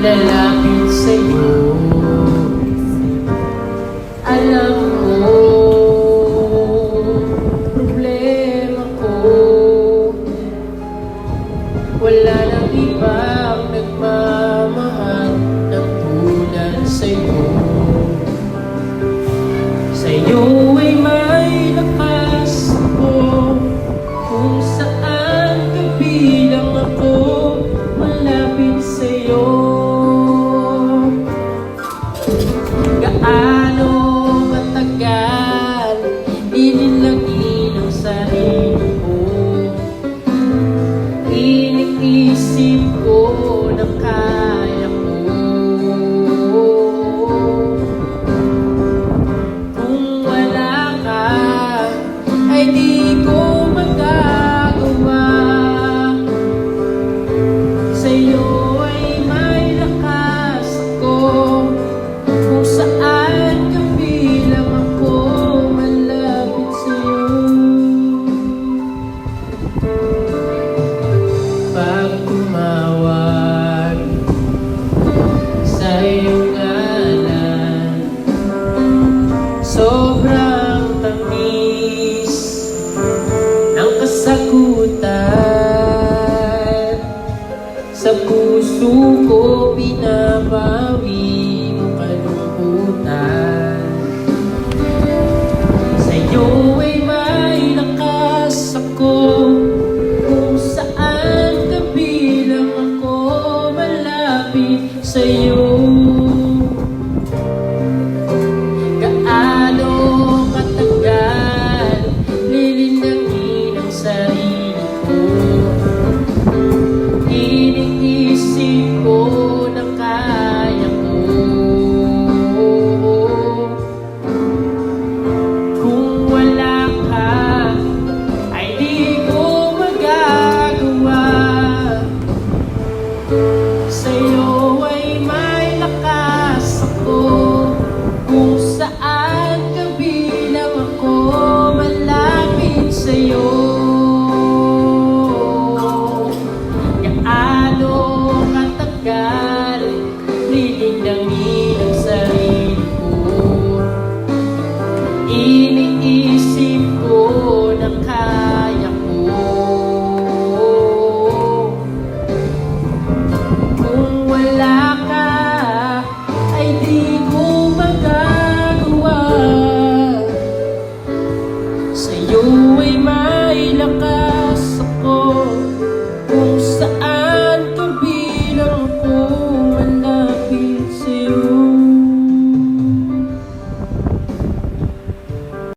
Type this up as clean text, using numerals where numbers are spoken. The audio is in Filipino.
lalapit sa'yo. Alam mo, problema ko, wala nang ibang nagmamahal ng tulad sa'yo. Sa'yo ay may lakas ako, kung saan kabilang ako, malapit sa'yo. Gaano matagal inilagin ang sarili ko, iniisip ko na kaya ko. Kung wala ka ay di ko magagawa. Sa'yo ay may lakas ako, kung saan kabilang ako, malapit sa'yo. Pag tumawag sa iyong ngalan, sobrang tamis ng kasagutan. Sa puso ko binabawi ang kalungkutan. Sa'yo ay may lakas ako, kung saan kabilang ako, malapit sa'yo.